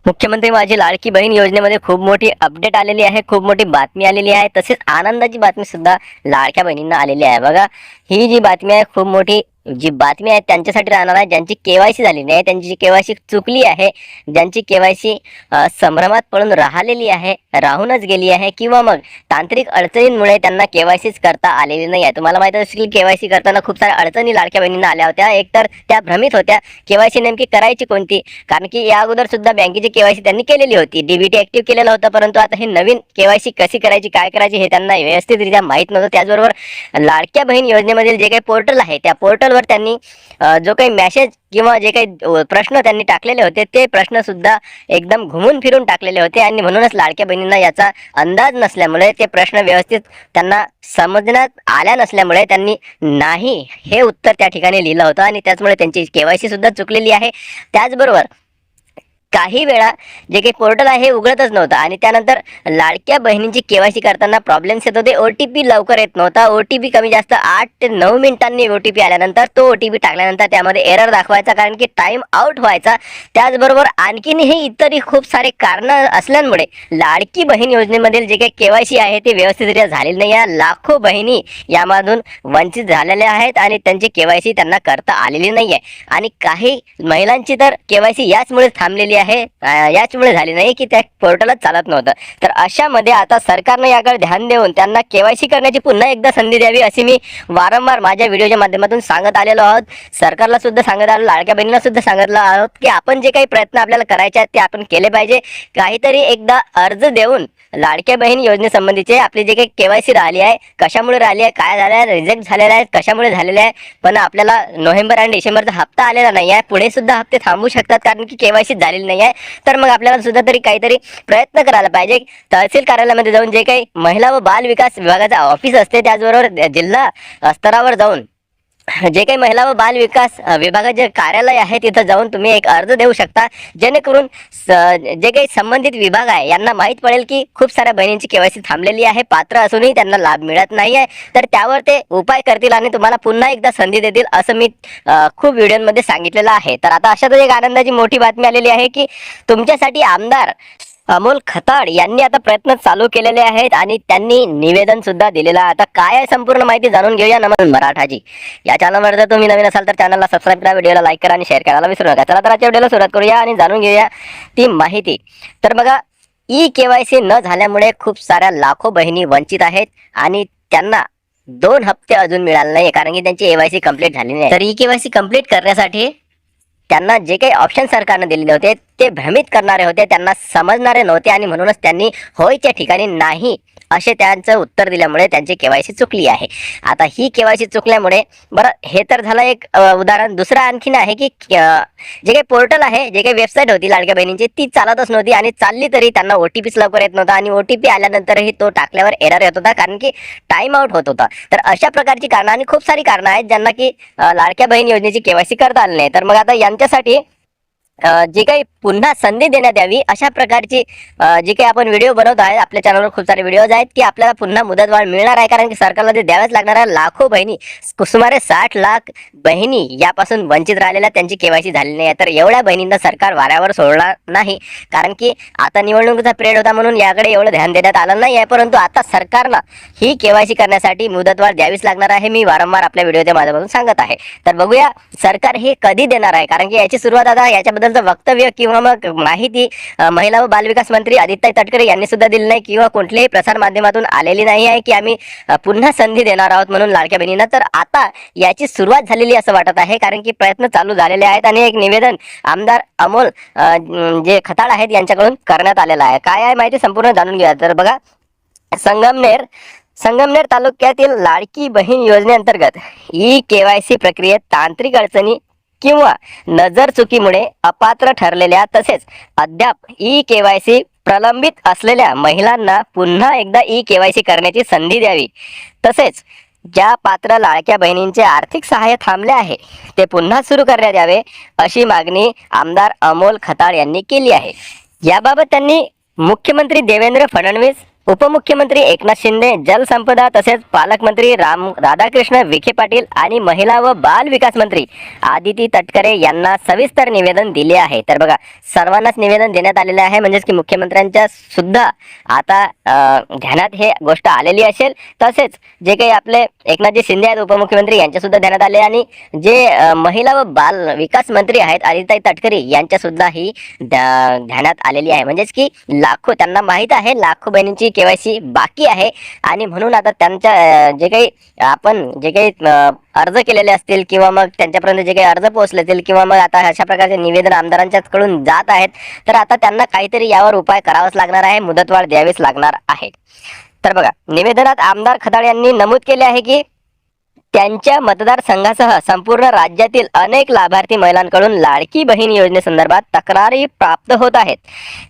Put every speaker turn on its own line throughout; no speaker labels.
मुख्यमंत्री माझी लाडकी बहीण योजनेमध्ये खूप मोठी अपडेट आलेली आहे, खूप मोठी बातमी आलेली आहे. तसेच आनंदाची बातमी सुद्धा लाडक्या बहिणींना आलेली आहे. बघा, ही जी बातमी आहे खूप मोठी जी बातमी आहे त्यांच्यासाठी राहणार आहे, ज्यांची केवायसी झाली नाही, त्यांची जी केवायसी चुकली आहे, ज्यांची केवायसी संभ्रमात पडून राहिलेली आहे, राहूनच गेली आहे, किंवा मग तांत्रिक अडचणींमुळे त्यांना केवायसीच करता आलेली नाही आहे. तुम्हाला माहित असेल की केवायसी करताना खूप साऱ्या अडचणी लाडक्या बहिणींना आल्या होत्या. एकतर त्या भ्रमित होत्या केवायसी नेमकी करायची कोणती, कारण की या अगोदर सुद्धा बँकेची केवायसी त्यांनी केलेली होती, डीबीटी ऍक्टिव्ह केलेला होता, परंतु आता हे नवीन केवायसी कशी करायची, काय करायची हे त्यांना व्यवस्थितरित्या माहीत नव्हतं. त्याचबरोबर लाडक्या बहीण योजनेमधील जे काही पोर्टल आहे त्या पोर्टलवर त्यांनी जो काही मेसेज किंवा जे काही प्रश्न त्यांनी टाकलेले होते ते प्रश्न सुद्धा एकदम घुमून फिरून टाकलेले होते, आणि म्हणूनच लाडक्या बहिणींना याचा अंदाज नसल्यामुळे ते प्रश्न व्यवस्थित त्यांना समजण्यात आल्या नसल्यामुळे त्यांनी नाही हे उत्तर त्या ठिकाणी लिहिलं होतं, आणि त्याचमुळे त्यांची केवायसी सुद्धा चुकलेली आहे. त्याचबरोबर काही वेळा जे काही पोर्टल आहे हे उघडतच नव्हतं, आणि त्यानंतर लाडक्या बहिणींची केवायसी करताना प्रॉब्लेम्स येत होते. OTP लवकर येत नव्हता. OTP कमी जास्त 8 ते 9 मिनिटांनी OTP आल्यानंतर तो OTP टाकल्यानंतर त्यामध्ये एरर दाखवायचा, कारण की टाइम आउट व्हायचा. त्याचबरोबर आणखीनही इतरही खूप सारे कारणं असल्यामुळे लाडकी बहीण योजनेमधील जे काही केवायसी आहे ते व्यवस्थितरित्या झालेली नाही आहे. लाखो बहिणी यामधून वंचित झालेल्या आहेत आणि त्यांची केवायसी त्यांना करता आलेली नाही आहे, आणि काही महिलांची तर केवायसी याचमुळे थांबलेली आहे, याचमुळे झाली नाही की त्या पोर्टलच चालत नव्हतं. तर अशामध्ये आता सरकारनं याकडे ध्यान देऊन त्यांना केवायसी करण्याची पुन्हा एकदा संधी द्यावी, अशी मी वारंवार माझ्या व्हिडिओच्या माध्यमातून सांगत आलेलो आहोत. सरकारला सुद्धा सांगत आलो, लाडक्या बहिणीला सुद्धा सांगितलं आहोत की आपण जे काही प्रयत्न आपल्याला करायचे आहेत ते आपण केले पाहिजे. काहीतरी एकदा अर्ज देऊन लाडक्या बहीण योजनेसंबंधीचे आपली जे काही केवायसी राहिली आहे, कशामुळे राहिली आहे, काय झालं आहे, रिजेक्ट झालेला आहे, कशामुळे झालेले आहे, पण आपल्याला नोव्हेंबर आणि डिसेंबरचा हप्ता आलेला नाही आहे, पुढे सुद्धा हप्ते थांबू शकतात कारण की केवायसी झालेली नाही आहे. तर मग आपल्याला सुद्धा तरी काहीतरी प्रयत्न करायला पाहिजे. तहसील कार्यालयामध्ये जाऊन जे काही महिला व बाल विकास विभागाचे ऑफिस असते, त्याचबरोबर जिल्हा स्तरावर जाऊन जे काही महिला व बाल विकास विभागाचे कार्यालय आहे तिथं जाऊन तुम्ही एक अर्ज देऊ शकता, जेणेकरून जे काही संबंधित विभाग आहे यांना माहीत पडेल की खूप साऱ्या बहिणींची केवायसी थांबलेली आहे, पात्र असूनही त्यांना लाभ मिळत नाही आहे. तर त्यावर ते उपाय करतील आणि तुम्हाला पुन्हा एकदा संधी देतील, असं मी खूप व्हिडिओमध्ये सांगितलेलं आहे. तर आता अशातच एक आनंदाची मोठी बातमी आलेली आहे की तुमच्यासाठी आमदार अमोल खताळ यांनी आता प्रयत्न चालू केलेले आहेत, आणि त्यांनी निवेदन सुद्धा दिलेलं आहे. आता काय आहे संपूर्ण माहिती जाणून घेऊया. नमस्कार मराठाजी या चॅनलवर जर तुम्ही नवीन असाल तर चॅनलला सबस्क्राईब करा, व्हिडिओला लाईक करा आणि शेअर करायला विसरू नका. चला तर आजच्या व्हिडिओला सुरुवात करूया आणि जाणून घेऊया ती माहिती. तर बघा, केवायसी न झाल्यामुळे खूप साऱ्या लाखो बहिणी वंचित आहेत, आणि त्यांना 2 हप्ते अजून मिळाले नाही, कारण की त्यांची केवायसी कंप्लीट झाली नाही. तर केवायसी कंप्लीट करण्यासाठी त्यांना जे काही ऑप्शन सरकारने दिलेले होते ते भ्रमित करणारे होते, त्यांना समजणारे नव्हते, आणि म्हणूनच त्यांनी होयच्या ठिकाणी नाही असे त्यांचं उत्तर दिल्यामुळे त्यांची केवायसी चुकली आहे. आता ही केवायसी चुकल्यामुळे, बरं हे तर झालं एक उदाहरण. दुसरं आणखीन आहे की जे काही पोर्टल आहे, जे काही वेबसाईट होती लाडक्या बहिणींची ती चालतच नव्हती, आणि चालली तरी त्यांना OTPच लवकर येत नव्हता, आणि OTP आल्यानंतरही तो टाकल्यावर एरर येत होता, कारण की टाइम आउट होत होता. तर अशा प्रकारची कारणं आणि खूप सारी कारणं आहेत ज्यांना की लाडक्या बहीण योजनेची केवायसी करता आली नाही. तर मग आता यांच्यासाठी जी काही पुन्हा संधी देण्यात यावी अशा प्रकारची जी काही आपण व्हिडिओ बनवत आहे, आपल्या चॅनलवर खूप सारे व्हिडिओज आहेत की आपल्याला पुन्हा मुदतवाढ मिळणार आहे, कारण की सरकारला ते द्यावेच लागणार आहे. लाखो बहिणी, सुमारे 60 लाख बहिणी यापासून वंचित राहिलेल्या, त्यांची केवायसी झालेली नाही आहे. तर एवढ्या बहिणींना सरकार वाऱ्यावर सोडणार नाही, कारण की आता निवडणुकीचा पिरियड होता म्हणून याकडे एवढं ध्यान देण्यात आलं नाही आहे, परंतु आता सरकारला ही केवायसी करण्यासाठी मुदतवाढ द्यावीच लागणार आहे. मी वारंवार आपल्या व्हिडिओच्या माध्यमातून सांगत आहे. तर बघूया सरकार हे कधी देणार आहे, कारण की याची सुरुवात आता याच्याबद्दल वक्तव्य किंवा मग माहिती महिला व बालविकास मंत्री आदित्य तटकरे यांनी सुद्धा दिली नाही, किंवा कुठल्याही प्रसार माध्यमातून आलेली नाही आहे की आम्ही पुन्हा संधी देणार आहोत म्हणून लाडक्या बहिणींना. तर आता याची सुरुवात झालेली असं वाटत आहे, कारण की प्रयत्न चालू झालेले आहेत, आणि एक निवेदन आमदार अमोल जे खताळ आहेत यांच्याकडून करण्यात आलेलं आहे. काय आहे माहिती संपूर्ण जाणून घ्या. तर बघा, संगमनेर तालुक्यातील लाडकी बहीण योजनेअंतर्गत केवायसी प्रक्रियेत तांत्रिक अडचणी किंवा नजर चुकीमुळे अपात्र ठरलेल्या, तसेच अद्याप केवायसी प्रलंबित असलेल्या महिलांना पुन्हा एकदा केवायसी करण्याची संधी द्यावी. तसेच ज्या पात्र लाडक्या बहिणींचे आर्थिक सहाय्य थांबले आहे ते पुन्हा सुरू करण्यात यावे, अशी मागणी आमदार अमोल खताळ यांनी केली आहे. याबाबत त्यांनी मुख्यमंत्री देवेंद्र फडणवीस, उपमुख्यमंत्री एकनाथ शिंदे, जलसंपदा तसेच पालकमंत्री राधाकृष्ण विखे पाटील आणि महिला व बाल विकास मंत्री आदिती तटकरे यांना सविस्तर निवेदन दिले आहे. तर बघा, सर्वांनाच निवेदन देण्यात आलेले आहे, म्हणजेच की मुख्यमंत्र्यांच्या सुद्धा आता ध्यानात हे गोष्ट आलेली असेल. तसेच जे काही आपले एकनाथजी शिंदे आहेत उपमुख्यमंत्री, यांच्या सुद्धा ध्यानात आले आणि जे महिला व बाल विकास मंत्री आहेत आदिती तटकरे यांच्या सुद्धा ही ध्यानात आलेली आहे. म्हणजेच की लाखो, त्यांना माहित आहे लाखो बहिणींची केवायसी बाकी आहे आणि म्हणून आता त्यांच्या जे काही अर्ज केलेले असतील किंवा मग त्यांच्यापर्यंत जे काही अर्ज पोहोचले असतील किंवा मग आता अशा प्रकारचे निवेदन आमदारांच्याकडून जात आहेत, तर आता त्यांना काहीतरी यावर उपाय करावाच लागणार आहे, मुदतवाढ द्यावीच लागणार आहे. तर बघा, निवेदनात आमदार खताळ यांनी नमूद केले आहे की त्यांच्या मतदारसंघासह संपूर्ण राज्यातील अनेक लाभार्थी महिलांकडून लाडकी बहीण योजनेसंदर्भात तक्रारी प्राप्त होत आहेत.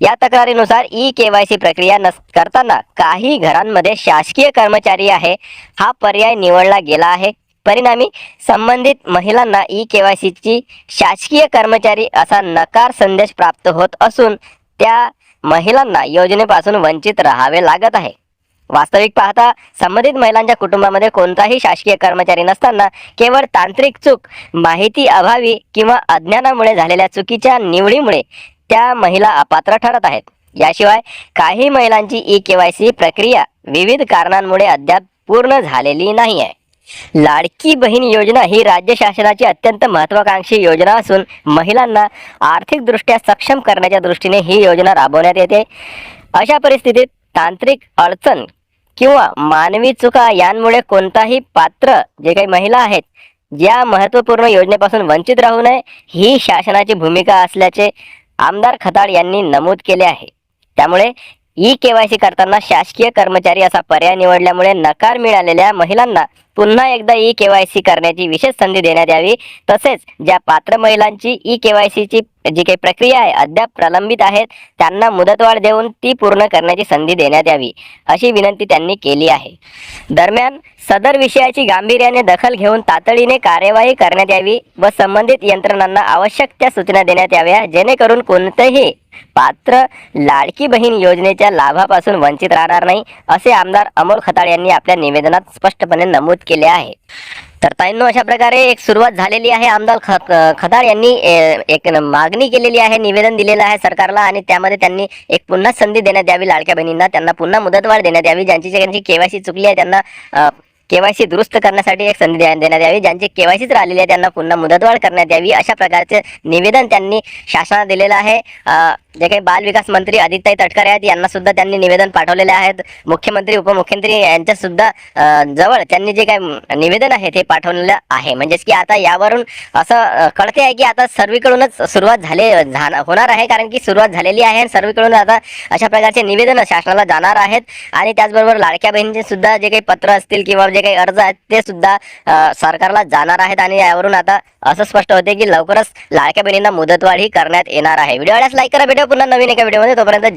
या तक्रारीनुसार केवायसी प्रक्रिया करताना काही घरांमध्ये शासकीय कर्मचारी आहे हा पर्याय निवडला गेला आहे. परिणामी संबंधित महिलांना केवायसीची शासकीय कर्मचारी असा नकार संदेश प्राप्त होत असून त्या महिलांना योजनेपासून वंचित राहावे लागत आहे. वास्तविक पाहता संबंधित महिलांच्या कुटुंबामध्ये कोणताही शासकीय कर्मचारी नसताना केवळ तांत्रिक चूक, माहिती अभावी किंवा अज्ञानामुळे झालेल्या चुकीच्या निवडीमुळे त्या महिला अपात्र ठरत आहेत. याशिवाय काही महिलांची केवायसी प्रक्रिया विविध कारणांमुळे अद्याप पूर्ण झालेली नाही आहे. लाडकी बहीण योजना ही राज्य शासनाची अत्यंत महत्त्वाकांक्षी योजना असून महिलांना आर्थिकदृष्ट्या सक्षम करण्याच्या दृष्टीने ही योजना राबवण्यात येते. अशा परिस्थितीत तांत्रिक अडचण किंवा मानवी चुका यांमुळे कोणताही पात्र जे काही महिला आहेत ज्या महत्त्वपूर्ण योजनेपासून वंचित राहू नये ही शासनाची भूमिका असल्याचे आमदार खताळ यांनी नमूद केले आहे. त्यामुळे केवायसी करताना शासकीय कर्मचारी असा पर्याय निवडल्यामुळे नकार मिळालेल्या महिलांना पुन्हा एकदा केवायसी करण्याची विशेष संधी देण्यात यावी. तसेच ज्या पात्र महिलांची केवायसीची जी काही प्रक्रिया आहे अद्याप प्रलंबित आहेत त्यांना मुदतवाढ देऊन ती पूर्ण करण्याची संधी देण्यात यावी अशी विनंती त्यांनी केली आहे. दरम्यान सदर विषयाची गांभीर्याने दखल घेऊन तातडीने कार्यवाही करण्यात यावी व संबंधित यंत्रणांना आवश्यक त्या सूचना देण्यात याव्या जेणेकरून कोणतेही पात्र लाडकी बहीण योजनेच्या लाभापासून वंचित राहणार नाही असे आमदार अमोल खताळ यांनी आपल्या निवेदनात स्पष्टपणे नमूद केले आहे. तर ताईंनो, अशा प्रकारे एक सुरुवात झालेली आहे. आमदार खताळ यांनी एक मागणी केलेली आहे, निवेदन दिलेलं आहे सरकारला आणि त्यामध्ये त्यांनी एक पुन्हा संधी देण्यात यावी लाडक्या बहिणींना, त्यांना पुन्हा मुदतवाढ देण्यात यावी. ज्यांची केवायसी चुकली आहे त्यांना केवायसी दुरुस्त करण्यासाठी एक संधी देण्यात यावी. ज्यांची केवायसीच राहिलेली आहे त्यांना पुन्हा मुदतवाढ करण्यात यावी. अशा प्रकारचे निवेदन त्यांनी शासनाला दिलेलं आहे. जे काही बाल विकास मंत्री आदिती तटकरे आहेत यांना सुद्धा त्यांनी निवेदन पाठवलेले आहेत. मुख्यमंत्री उपमुख्यमंत्री यांच्या सुद्धा जवळ त्यांनी जे काही निवेदन आहे ते पाठवलेलं आहे. म्हणजेच की आता यावरून असं कळते आहे की आता सर्वीकडूनच सुरुवात होणार आहे, कारण की सुरुवात झालेली आहे आणि सर्वीकडून आता अशा प्रकारचे निवेदन शासनाला जाणार आहेत. आणि त्याचबरोबर लाडक्या बहिणींचे सुद्धा जे काही पत्र असतील किंवा जे काही अर्ज आहेत ते सुद्धा सरकारला जाणार आहेत आणि यावरून आता असं स्पष्ट होते की लवकरच लाडक्या बहिणींना मुदतवाढ ही करण्यात येणार आहे. व्हिडिओ आवडल्यास लाईक करा. भेटूया पुन्हा नवीन एका व्हिडिओमध्ये. तोपर्यंत